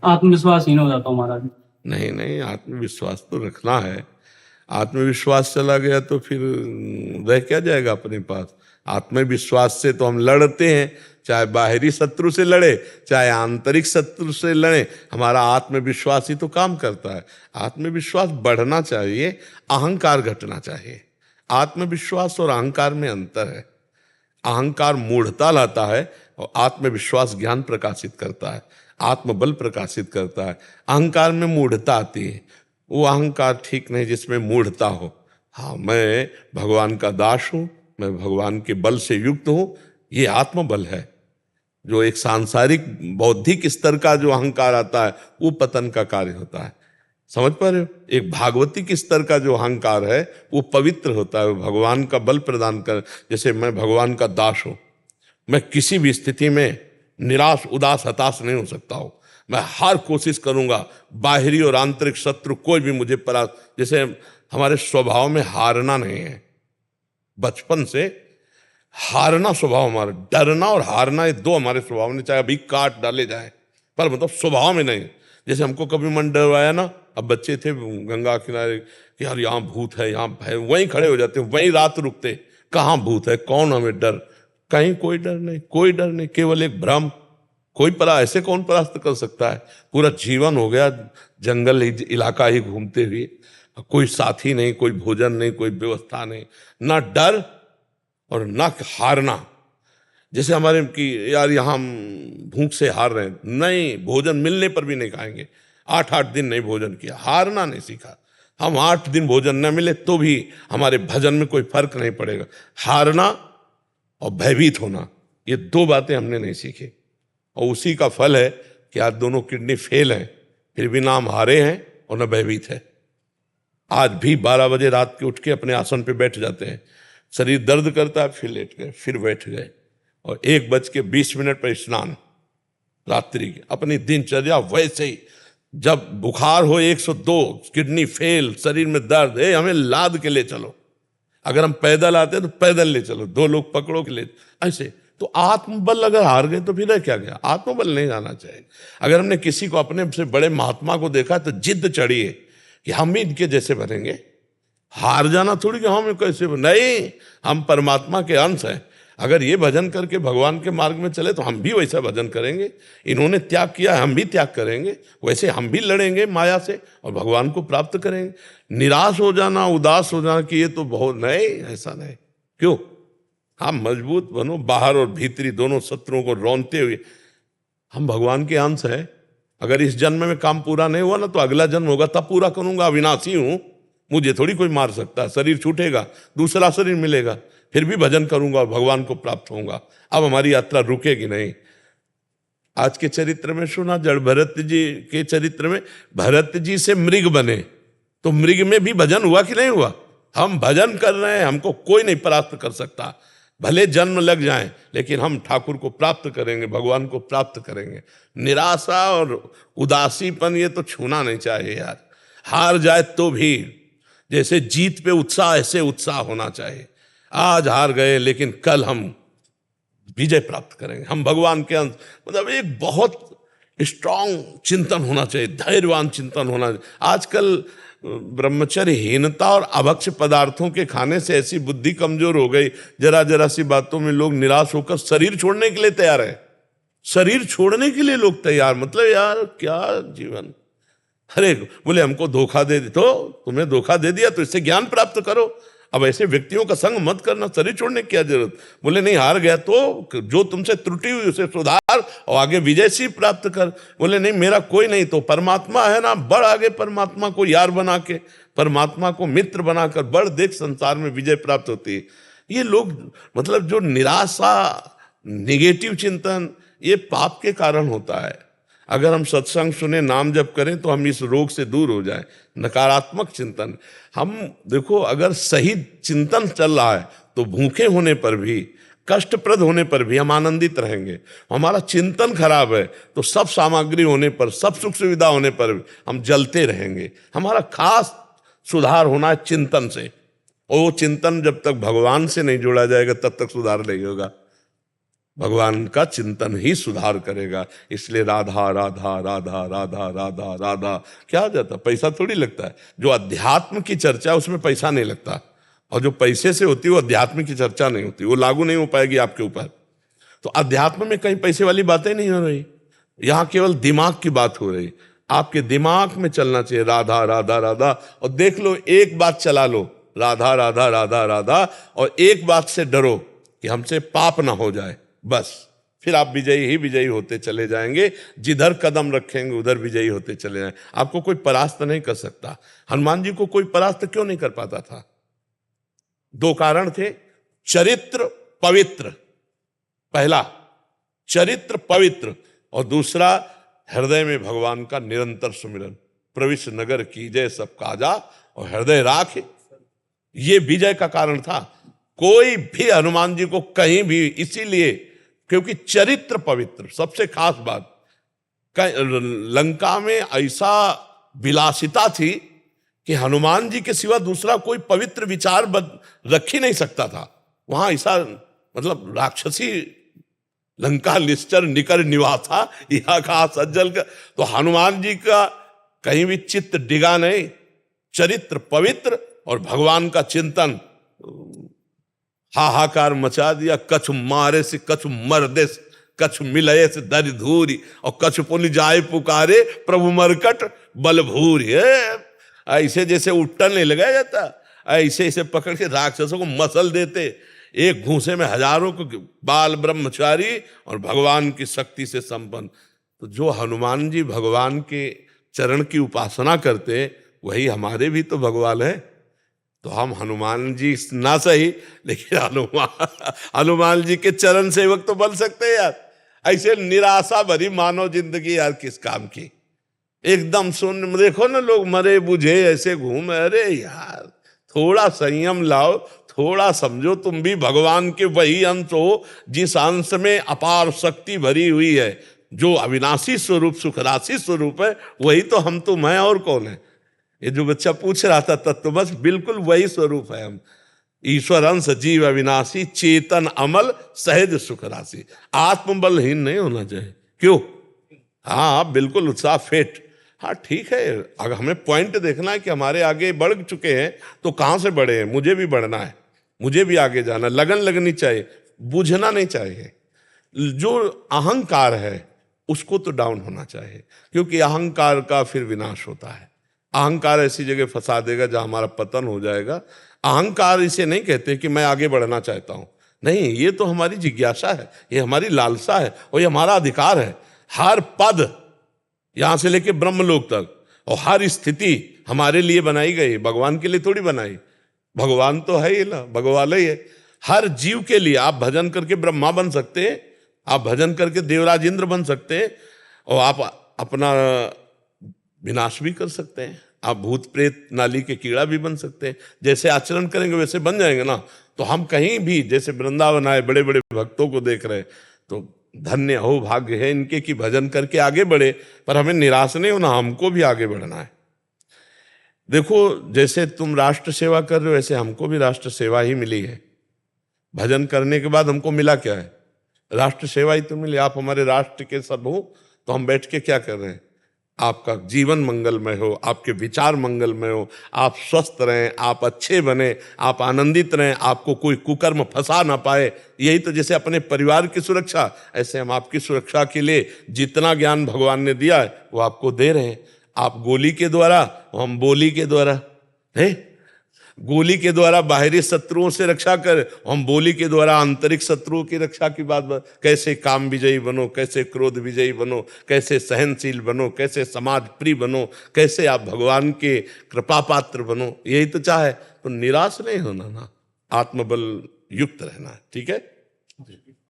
आत्मविश्वासहीन हो जाता हूँ महाराज। नहीं नहीं, आत्मविश्वास तो रखना है। आत्मविश्वास चला गया तो फिर रह क्या जाएगा अपने पास। आत्मविश्वास से तो हम लड़ते हैं, चाहे बाहरी शत्रु से लड़े चाहे आंतरिक शत्रु से लड़े, हमारा आत्मविश्वास ही तो काम करता है। आत्मविश्वास बढ़ना चाहिए, अहंकार घटना चाहिए। आत्मविश्वास और अहंकार में अंतर है। अहंकार मूढ़ता लाता है और आत्मविश्वास ज्ञान प्रकाशित करता है, आत्मबल प्रकाशित करता है। अहंकार में मूढ़ता आती है, वो अहंकार ठीक नहीं जिसमें मूढ़ता हो। हाँ, मैं भगवान का दास हूं, मैं भगवान के बल से युक्त हूं, ये आत्मबल है। जो एक सांसारिक बौद्धिक स्तर का जो अहंकार आता है वो पतन का कार्य होता है। समझ पा रहे हो? एक भागवतिक स्तर का जो अहंकार है वो पवित्र होता है, वो भगवान का बल प्रदान कर। जैसे मैं भगवान का दास हूं, मैं किसी भी स्थिति में निराश उदास हताश नहीं हो सकता हूं। मैं हर कोशिश करूंगा, बाहरी और आंतरिक शत्रु कोई भी मुझे जैसे हमारे स्वभाव में हारना नहीं है। बचपन से हारना स्वभाव हमारा, डरना और हारना ये दो हमारे स्वभाव में, चाहे अभी काट डाले जाए, पर मतलब स्वभाव में नहीं। जैसे हमको कभी मन डरवाया ना, अब बच्चे थे गंगा किनारे कि यार यहाँ भूत है, यहाँ भय, वहीं खड़े हो जाते, वहीं रात रुकते। कहाँ भूत है, कौन हमें डर? कहीं कोई डर नहीं, कोई डर नहीं, केवल एक भ्रम। कोई ऐसे कौन परास्त कर सकता है? पूरा जीवन हो गया जंगल इलाका ही घूमते हुए, कोई साथी नहीं, कोई भोजन नहीं, कोई व्यवस्था नहीं, ना डर और ना हारना। जैसे हमारे कि यार यहाँ हम भूख से हार रहे हैं, नहीं, भोजन मिलने पर भी नहीं खाएंगे। 8-8 दिन नहीं भोजन किया, हारना नहीं सीखा। हम 8 दिन भोजन न मिले तो भी हमारे भजन में कोई फर्क नहीं पड़ेगा। हारना और भयभीत होना, ये दो बातें हमने नहीं सीखी, और उसी का फल है कि आज दोनों किडनी फेल हैं, फिर भी ना हम हारे हैं और न भयभीत है। आज भी 12 बजे रात के उठ के अपने आसन पे बैठ जाते हैं, शरीर दर्द करता है, फिर लेट गए, फिर बैठ गए, और 1:20 पर स्नान, रात्रि की अपनी दिनचर्या वैसे ही। जब बुखार हो 102, किडनी फेल, शरीर में दर्द है, हमें लाद के ले चलो। अगर हम पैदल आते हैं तो पैदल ले चलो, 2 लोग पकड़ो के ले, ऐसे। तो आत्मबल अगर हार गए तो फिर रह क्या गया? आत्मबल नहीं आना चाहिए। अगर हमने किसी को, अपने से बड़े महात्मा को देखा तो जिद चढ़ी है कि हम भी इनके जैसे बनेंगे। हार जाना थोड़ी कि हम कैसे नहीं, हम परमात्मा के अंश हैं। अगर ये भजन करके भगवान के मार्ग में चले तो हम भी वैसा भजन करेंगे। इन्होंने त्याग किया, हम भी त्याग करेंगे, वैसे हम भी लड़ेंगे माया से और भगवान को प्राप्त करेंगे। निराश हो जाना, उदास हो जाना कि ये तो बहुत, नहीं, ऐसा नहीं। क्यों? हम मजबूत बनो, बाहर और भीतरी दोनों शत्रुओं को रौंदते हुए। हम भगवान के अंश हैं। अगर इस जन्म में काम पूरा नहीं हुआ ना तो अगला जन्म होगा, तब पूरा करूंगा। अविनाशी हूं, मुझे थोड़ी कोई मार सकता है। शरीर छूटेगा, दूसरा शरीर मिलेगा, फिर भी भजन करूंगा और भगवान को प्राप्त होऊंगा। अब हमारी यात्रा रुकेगी नहीं। आज के चरित्र में सुना, जड़ भरत जी के चरित्र में भरत जी से मृग बने, तो मृग में भी भजन हुआ कि नहीं हुआ? हम भजन कर रहे हैं, हमको कोई नहीं परास्त कर सकता। भले जन्म लग जाए, लेकिन हम ठाकुर को प्राप्त करेंगे, भगवान को प्राप्त करेंगे। निराशा और उदासीपन ये तो छूना नहीं चाहिए यार। हार जाए तो भी जैसे जीत पे उत्साह, ऐसे उत्साह होना चाहिए। आज हार गए लेकिन कल हम विजय प्राप्त करेंगे। हम भगवान के अंश, मतलब एक बहुत स्ट्रांग चिंतन होना चाहिए, धैर्यवान चिंतन होना चाहिए। आजकल ब्रह्मचर्यहीनता और अभक्ष पदार्थों के खाने से ऐसी बुद्धि कमजोर हो गई, जरा जरा सी बातों में लोग निराश होकर शरीर छोड़ने के लिए तैयार है। शरीर छोड़ने के लिए लोग तैयार, मतलब यार क्या जीवन। अरे बोले हमको धोखा दे, तो तुम्हें धोखा दे दिया तो इससे ज्ञान प्राप्त करो। अब ऐसे व्यक्तियों का संग मत करना, शरीर छोड़ने की क्या जरूरत। बोले नहीं, हार गया तो जो तुमसे त्रुटि हुई उसे सुधार और आगे विजय सी प्राप्त कर। बोले नहीं, मेरा कोई नहीं, तो परमात्मा है ना, बढ़ आगे, परमात्मा को यार बना के, परमात्मा को मित्र बनाकर बढ़, देख संसार में विजय प्राप्त होती है। ये लोग, मतलब जो निराशा, निगेटिव चिंतन, ये पाप के कारण होता है। अगर हम सत्संग सुने, नाम जप करें तो हम इस रोग से दूर हो जाएं। नकारात्मक चिंतन, हम देखो, अगर सही चिंतन चल रहा है तो भूखे होने पर भी, कष्टप्रद होने पर भी हम आनंदित रहेंगे। हमारा चिंतन खराब है तो सब सामग्री होने पर, सब सुख सुविधा होने पर भी हम जलते रहेंगे। हमारा खास सुधार होना है चिंतन से, और वो चिंतन जब तक भगवान से नहीं जोड़ा जाएगा तब तक सुधार नहीं होगा। भगवान का चिंतन ही सुधार करेगा। इसलिए राधा राधा राधा राधा राधा राधा क्या जाता, पैसा थोड़ी लगता है। जो अध्यात्म की चर्चा है उसमें पैसा नहीं लगता, और जो पैसे से होती है वो अध्यात्म की चर्चा नहीं होती, वो लागू नहीं हो पाएगी आपके ऊपर। तो अध्यात्म में कहीं पैसे वाली बातें नहीं हो रही, यहां केवल दिमाग की बात हो रही। आपके दिमाग में चलना चाहिए राधा राधा राधा, और देख लो एक बात चला लो, राधा राधा राधा राधा, और एक बात से डरो कि हमसे पाप ना हो जाए, बस फिर आप विजयी ही विजयी होते चले जाएंगे। जिधर कदम रखेंगे उधर विजयी होते चले जाएंगे। आपको कोई परास्त नहीं कर सकता। हनुमान जी को कोई परास्त क्यों नहीं कर पाता था? दो कारण थे, चरित्र पवित्र, पहला चरित्र पवित्र, और दूसरा हृदय में भगवान का निरंतर सुमिरन। प्रविश नगर कीजय सब काजा और हृदय राख, ये विजय का कारण था। कोई भी हनुमान जी को कहीं भी, इसीलिए क्योंकि चरित्र पवित्र, सबसे खास बात, लंका में ऐसा विलासिता थी कि हनुमान जी के सिवा दूसरा कोई पवित्र विचार रख ही नहीं सकता था। वहां ऐसा मतलब राक्षसी लंका निश्चर निकर निवासा यहाँ का सज्जल का, तो हनुमान जी का कहीं भी चित्त डिगा नहीं, चरित्र पवित्र और भगवान का चिंतन। हाहाकार मचा दिया, कछु मारे से कछु मर्दे से कछु मिलये से दरि धूरी, और कछु पुनि जाए पुकारे प्रभु मरकट बलभूरी। ऐसे जैसे उट्टन नहीं लगाया जाता, ऐसे ऐसे पकड़ के राक्षसों को मसल देते, एक घूंसे में हजारों को, बाल ब्रह्मचारी और भगवान की शक्ति से संपन्न। तो जो हनुमान जी भगवान के चरण की उपासना करते, वही हमारे भी तो भगवान है। तो हम हनुमान जी ना सही, लेकिन हनुमान जी के चरण सेवक तो बन सकते हैं यार। ऐसे निराशा भरी मानव जिंदगी यार किस काम की, एकदम सुन देखो ना, लोग मरे बुझे ऐसे घूम। अरे यार थोड़ा संयम लाओ, थोड़ा समझो, तुम भी भगवान के वही अंश हो जिस अंश में अपार शक्ति भरी हुई है, जो अविनाशी स्वरूप सुखराशि स्वरूप है, वही तो हम तुम हैं, और कौन है? ये जो बच्चा पूछ रहा था तत्व, बस बिल्कुल वही स्वरूप है हम। ईश्वर अंश जीव अविनाशी चेतन अमल सहज सुख राशि। आत्मबलहीन नहीं होना चाहिए। क्यों? हाँ बिल्कुल उत्साह फिट। हाँ ठीक है, अगर हमें पॉइंट देखना है कि हमारे आगे बढ़ चुके हैं तो कहाँ से बढ़े हैं, मुझे भी बढ़ना है, मुझे भी आगे जाना, लगन लगनी चाहिए, बुझना नहीं चाहिए। जो अहंकार है उसको तो डाउन होना चाहिए, क्योंकि अहंकार का फिर विनाश होता है। अहंकार ऐसी जगह फंसा देगा जहां हमारा पतन हो जाएगा। अहंकार इसे नहीं कहते कि मैं आगे बढ़ना चाहता हूं, नहीं, ये तो हमारी जिज्ञासा है, ये हमारी लालसा है, और ये हमारा अधिकार है। हर पद यहां से लेके ब्रह्मलोक तक, और हर स्थिति हमारे लिए बनाई गई, भगवान के लिए थोड़ी बनाई। भगवान तो है ही ना, भगवान ही है। हर जीव के लिए आप भजन करके ब्रह्मा बन सकते हैं, आप भजन करके देवराज इंद्र बन सकते हैं, और आप अपना विनाश भी कर सकते हैं। आप भूत प्रेत नाली के कीड़ा भी बन सकते हैं। जैसे आचरण करेंगे वैसे बन जाएंगे ना। तो हम कहीं भी, जैसे वृंदावन आए, बड़े बड़े भक्तों को देख रहे, तो धन्य हो, भाग्य है इनके कि भजन करके आगे बढ़े। पर हमें निराश नहीं होना, हमको भी आगे बढ़ना है। देखो जैसे तुम राष्ट्र सेवा कर रहे हो, वैसे हमको भी राष्ट्र सेवा ही मिली है। भजन करने के बाद हमको मिला क्या है? राष्ट्र सेवा ही तो मिली। आप हमारे राष्ट्र के सब हो, तो हम बैठ के क्या कर रहे हैं? आपका जीवन मंगलमय हो, आपके विचार मंगलमय हो, आप स्वस्थ रहें, आप अच्छे बने, आप आनंदित रहें, आपको कोई कुकर्म फंसा ना पाए। यही तो, जैसे अपने परिवार की सुरक्षा, ऐसे हम आपकी सुरक्षा के लिए जितना ज्ञान भगवान ने दिया है वो आपको दे रहे हैं। आप गोली के द्वारा, हम बोली के द्वारा है। गोली के द्वारा बाहरी शत्रुओं से रक्षा कर, हम बोली के द्वारा आंतरिक शत्रुओं की रक्षा की बात। कैसे काम विजयी बनो, कैसे क्रोध विजयी बनो, कैसे सहनशील बनो, कैसे समाज प्रिय बनो, कैसे आप भगवान के कृपा पात्र बनो, यही तो चाहे। तो निराश नहीं होना ना, आत्मबल युक्त रहना है। ठीक है।